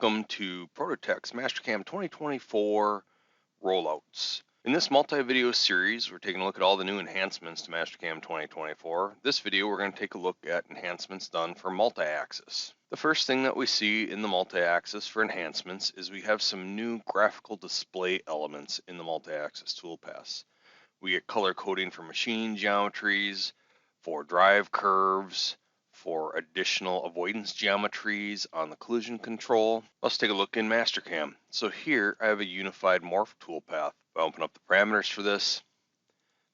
welcome to Prototech's Mastercam 2024 Rollouts. In this multi-video series, we're taking a look at all the new enhancements to Mastercam 2024. This video, we're going to take a look at enhancements done for Multiaxis. The first thing that we see in the Multiaxis for enhancements is we have some new graphical display elements in the Multiaxis toolpaths. We get color coding for machine geometries, for drive curves, for additional avoidance geometries on the collision control. Let's take a look in Mastercam. So here I have a unified morph toolpath. If I open up the parameters for this,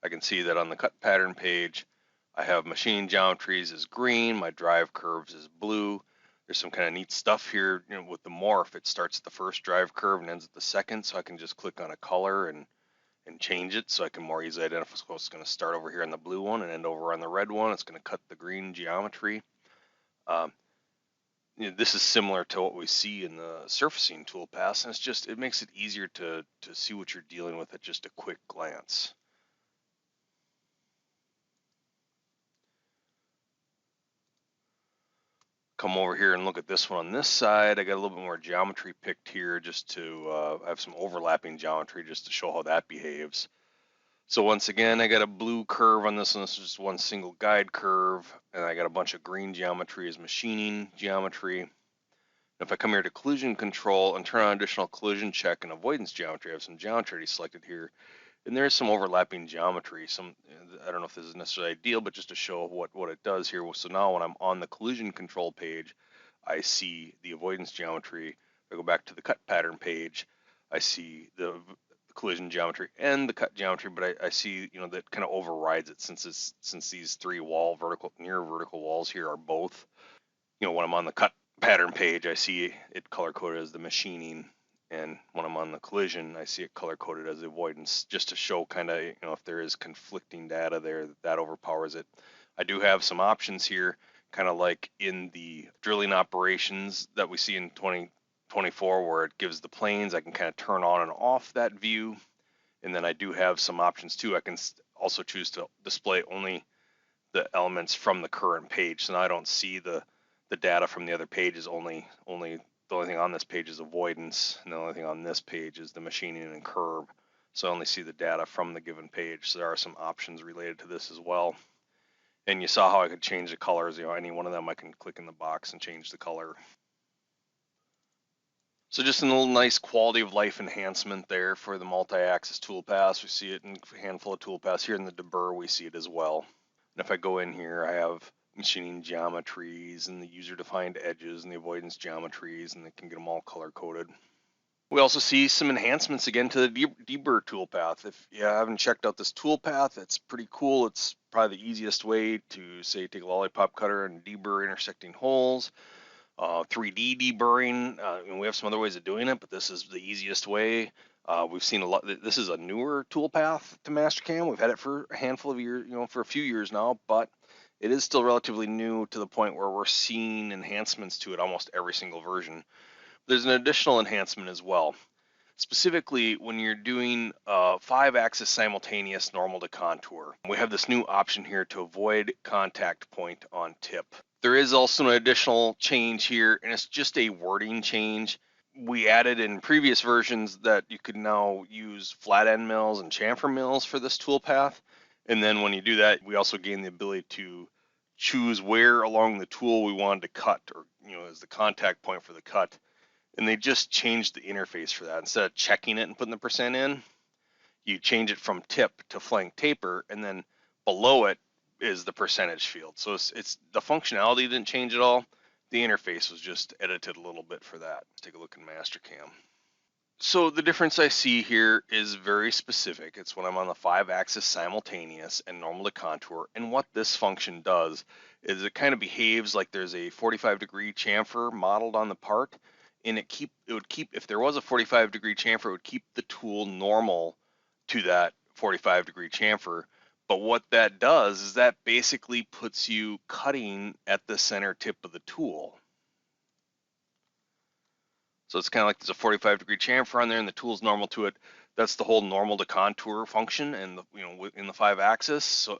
I can see that on the cut pattern page, I have machine geometries as green, my drive curves is blue. There's some kind of neat stuff here, with the morph. It starts at the first drive curve and ends at the second, so I can just click on a color and change it so I can more easily identify. So it's going to start over here on the blue one and end over on the red one. It's going to cut the green geometry. This is similar to what we see in the surfacing toolpaths, and it makes it easier to see what you're dealing with at just a quick glance. Come over here and look at this one on this side. I got a little bit more geometry picked here just to have some overlapping geometry just to show how that behaves. So once again, I got a blue curve on this one. This is just one single guide curve, and I got a bunch of green geometry as machining geometry. If I come here to collision control and turn on additional collision check and avoidance geometry, I have some geometry already selected here. And there is some overlapping geometry. I don't know if this is necessarily ideal, but just to show what it does here. So now when I'm on the collision control page, I see the avoidance geometry. If I go back to the cut pattern page, I see the collision geometry and the cut geometry, but I see, that kind of overrides it since these three near vertical walls here are both. When I'm on the cut pattern page, I see it color coded as the machining. And when I'm on the collision, I see it color coded as avoidance, just to show kind of, if there is conflicting data there, that overpowers it. I do have some options here, kind of like in the drilling operations that we see in 2024, where it gives the planes. I can kind of turn on and off that view. And then I do have some options too. I can also choose to display only the elements from the current page. So now I don't see the data from the other pages, the only thing on this page is avoidance, and the only thing on this page is the machining and curve. So I only see the data from the given page. So there are some options related to this as well. And you saw how I could change the colors. Any one of them I can click in the box and change the color. So just a little nice quality of life enhancement there for the multi-axis toolpaths. We see it in a handful of toolpaths. Here in the deburr, we see it as well. And if I go in here, I have machining geometries and the user-defined edges and the avoidance geometries, and they can get them all color-coded. We also see some enhancements again to the deburr toolpath. If you haven't checked out this toolpath, it's pretty cool. It's probably the easiest way to, say, take a lollipop cutter and deburr intersecting holes. 3D deburring, and we have some other ways of doing it, but this is the easiest way. We've seen a lot. This is a newer toolpath to Mastercam. We've had it for a handful of years, for a few years now, but it is still relatively new to the point where we're seeing enhancements to it almost every single version. There's an additional enhancement as well. Specifically, when you're doing 5-axis simultaneous normal to contour, we have this new option here to avoid contact point on tip. There is also an additional change here, and it's just a wording change. We added in previous versions that you could now use flat end mills and chamfer mills for this toolpath. And then when you do that, we also gain the ability to choose where along the tool we wanted to cut, or as the contact point for the cut. And they just changed the interface for that. Instead of checking it and putting the percent in, you change it from tip to flank taper, and then below it is the percentage field. So it's the functionality didn't change at all. The interface was just edited a little bit for that. Let's take a look in Mastercam. So the difference I see here is very specific. It's when I'm on the 5-axis simultaneous and normal to contour. And what this function does is it kind of behaves like there's a 45-degree chamfer modeled on the part. And it would keep, if there was a 45-degree chamfer, it would keep the tool normal to that 45-degree chamfer. But what that does is that basically puts you cutting at the center tip of the tool. So it's kind of like there's a 45-degree chamfer on there and the tool's normal to it. That's the whole normal to contour function, and in the 5-axis. So,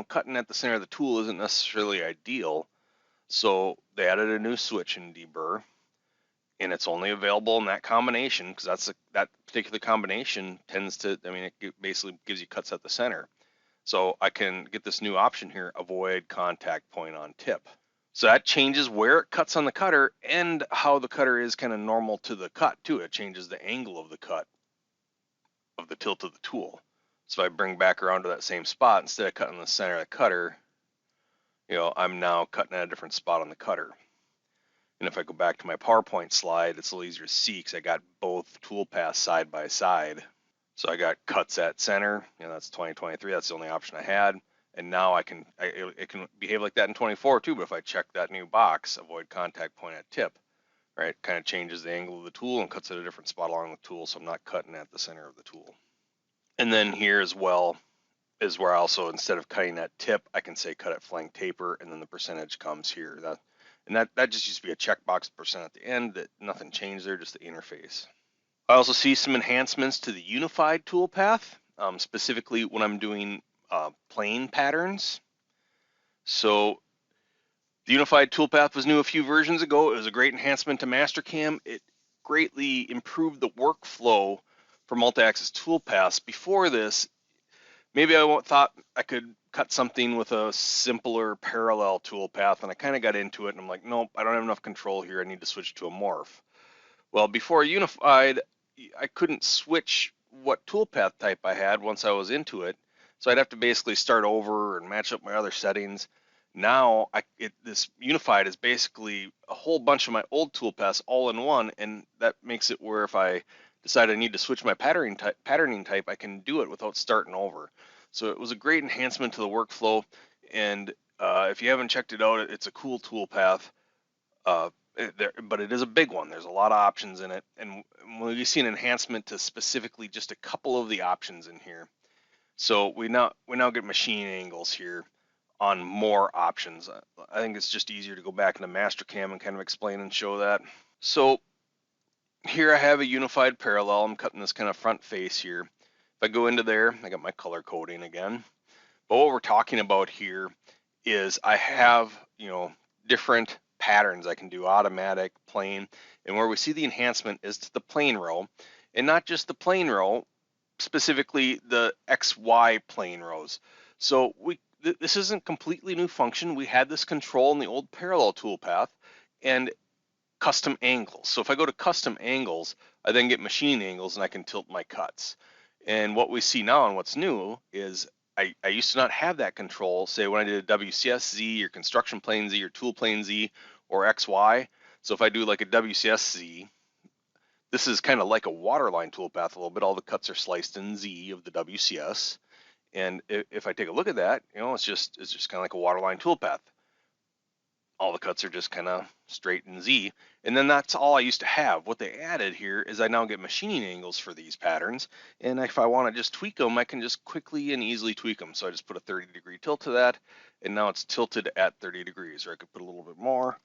cutting at the center of the tool isn't necessarily ideal. So they added a new switch in deburr. and it's only available in that combination because that particular combination tends to, I mean, it basically gives you cuts at the center. So I can get this new option here, avoid contact point on tip. So that changes where it cuts on the cutter and how the cutter is kind of normal to the cut too. It changes the angle of the cut of the tilt of the tool. So if I bring back around to that same spot, instead of cutting the center of the cutter, I'm now cutting at a different spot on the cutter. And if I go back to my PowerPoint slide, it's a little easier to see because I got both tool paths side by side. So I got cuts at center, that's 2023, that's the only option I had. And now it can behave like that in 24 too, but if I check that new box, avoid contact point at tip, right, kind of changes the angle of the tool and cuts at a different spot along the tool, so I'm not cutting at the center of the tool. And then here as well is where I also, instead of cutting at tip, I can say cut at flank taper, and then the percentage comes here. That just used to be a checkbox percent at the end, that nothing changed there, just the interface. I also see some enhancements to the unified toolpath, specifically when I'm doing plane patterns. So the unified toolpath was new a few versions ago. It was a great enhancement to Mastercam. It greatly improved the workflow for multi-axis toolpaths. Before this, maybe I thought I could cut something with a simpler parallel toolpath, and I kind of got into it, and I'm like, nope, I don't have enough control here. I need to switch to a morph. Well, before unified, I couldn't switch what toolpath type I had once I was into it, so I'd have to basically start over and match up my other settings. Now, this unified is basically a whole bunch of my old toolpaths all in one, and that makes it where if I decide I need to switch my patterning type, I can do it without starting over. So it was a great enhancement to the workflow, and if you haven't checked it out, it's a cool toolpath. But it is a big one. There's a lot of options in it, and we see an enhancement to specifically just a couple of the options in here. So we now get machine angles here on more options. I think it's just easier to go back into Mastercam and kind of explain and show that. So here I have a unified parallel. I'm cutting this kind of front face here. If I go into there, I got my color coding again. But what we're talking about here is I have, different patterns I can do, automatic, plane, and where we see the enhancement is to the plane row, and not just the plane row, specifically the XY plane rows. So this isn't completely new function. We had this control in the old parallel toolpath and custom angles. So if I go to custom angles, I then get machine angles and I can tilt my cuts. And what we see now and what's new is I used to not have that control, say when I did a WCS Z or construction plane Z or tool plane Z or XY. So if I do like a WCS Z, this is kind of like a waterline toolpath a little bit. All the cuts are sliced in Z of the WCS. And if I take a look at that, it's just kind of like a waterline toolpath. All the cuts are just kind of straight in Z. And then that's all I used to have. What they added here is I now get machining angles for these patterns. And if I want to just tweak them, I can just quickly and easily tweak them. So I just put a 30-degree tilt to that, and now it's tilted at 30 degrees. Or I could put a little bit more,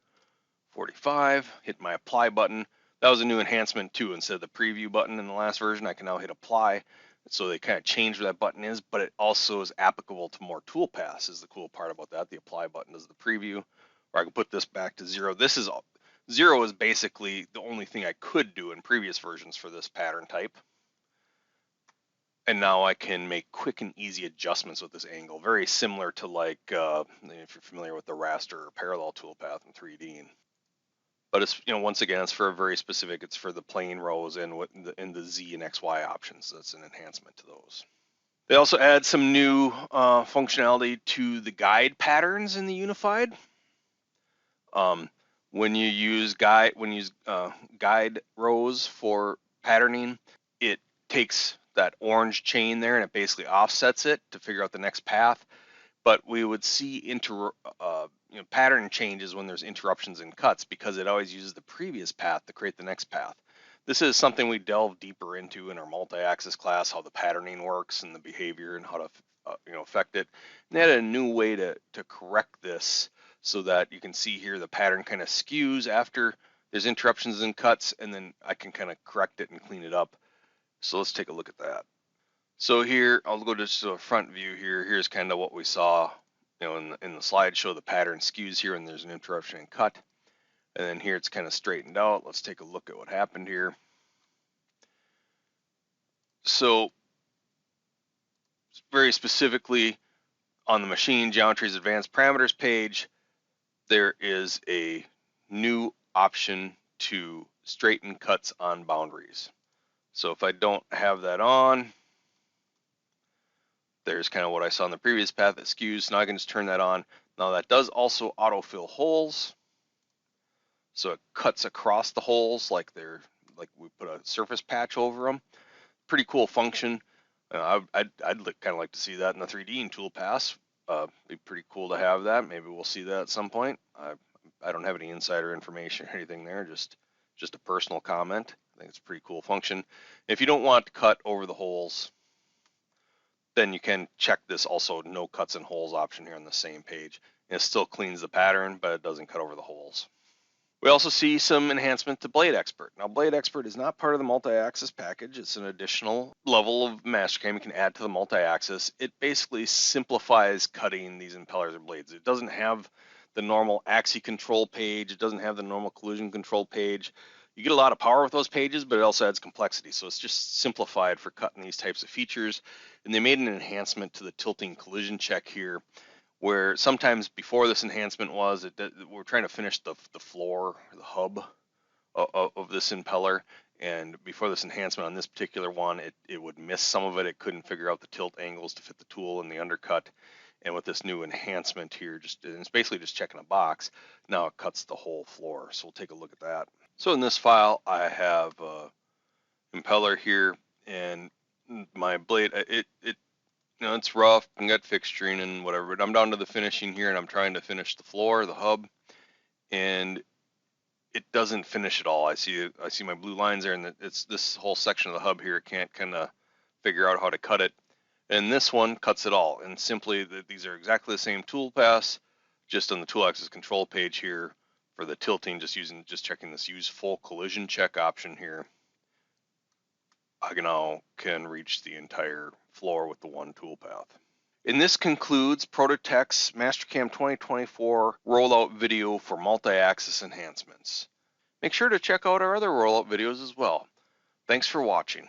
45, hit my apply button. That was a new enhancement too. Instead of the preview button in the last version, I can now hit apply. So they kind of changed where that button is, but it also is applicable to more toolpaths is the cool part about that. The apply button is the preview. Or I can put this back to 0. Zero is basically the only thing I could do in previous versions for this pattern type. And now I can make quick and easy adjustments with this angle, very similar to like, if you're familiar with the raster or parallel toolpath in 3D. But it's, once again, it's for a very specific, it's for the plane rows and the Z and XY options. That's an enhancement to those. They also add some new functionality to the guide patterns in the unified. When you use guide rows for patterning, it takes that orange chain there and it basically offsets it to figure out the next path. But we would see pattern changes when there's interruptions in cuts because it always uses the previous path to create the next path. This is something we delve deeper into in our multi-axis class, how the patterning works and the behavior and how to affect it. And they added a new way to correct this so that you can see here the pattern kind of skews after there's interruptions and cuts, and then I can kind of correct it and clean it up. So let's take a look at that. So here, I'll go just to a front view here. Here's kind of what we saw, in the slideshow. The pattern skews here and there's an interruption and cut. And then here it's kind of straightened out. Let's take a look at what happened here. So very specifically on the Machine Geometries Advanced Parameters page, there is a new option to straighten cuts on boundaries. So if I don't have that on, there's kind of what I saw in the previous path that skews. Now I can just turn that on. Now that does also autofill holes. So it cuts across the holes like we put a surface patch over them. Pretty cool function. I'd kind of like to see that in the 3D and toolpaths. Be pretty cool to have that. Maybe we'll see that at some point. I don't have any insider information or anything there, just a personal comment. I think it's a pretty cool function. If you don't want to cut over the holes, then you can check this also no cuts and holes option here on the same page. And it still cleans the pattern, but it doesn't cut over the holes. We also see some enhancement to Blade Expert. Now, Blade Expert is not part of the multi-axis package. It's an additional level of Mastercam you can add to the multi-axis. It basically simplifies cutting these impellers or blades. It doesn't have the normal axis control page. It doesn't have the normal collision control page. You get a lot of power with those pages, but it also adds complexity. So it's just simplified for cutting these types of features. And they made an enhancement to the tilting collision check here, where sometimes before this enhancement we're trying to finish the floor, the hub of this impeller, and before this enhancement on this particular one, it would miss some of it. It couldn't figure out the tilt angles to fit the tool in the undercut. And with this new enhancement here, it's basically just checking a box. Now it cuts the whole floor. So we'll take a look at that. So in this file, I have impeller here, and my blade, it's rough and got fixturing and whatever, but I'm down to the finishing here, and I'm trying to finish the floor, the hub, and it doesn't finish at all. I see my blue lines there, and it's this whole section of the hub here can't kind of figure out how to cut it. And this one cuts it all. And simply, these are exactly the same tool paths, just on the tool axis control page here for the tilting, just checking this use full collision check option here. I now can reach the entire floor with the one tool path. And this concludes Prototech's Mastercam 2024 rollout video for multi-axis enhancements. Make sure to check out our other rollout videos as well. Thanks for watching.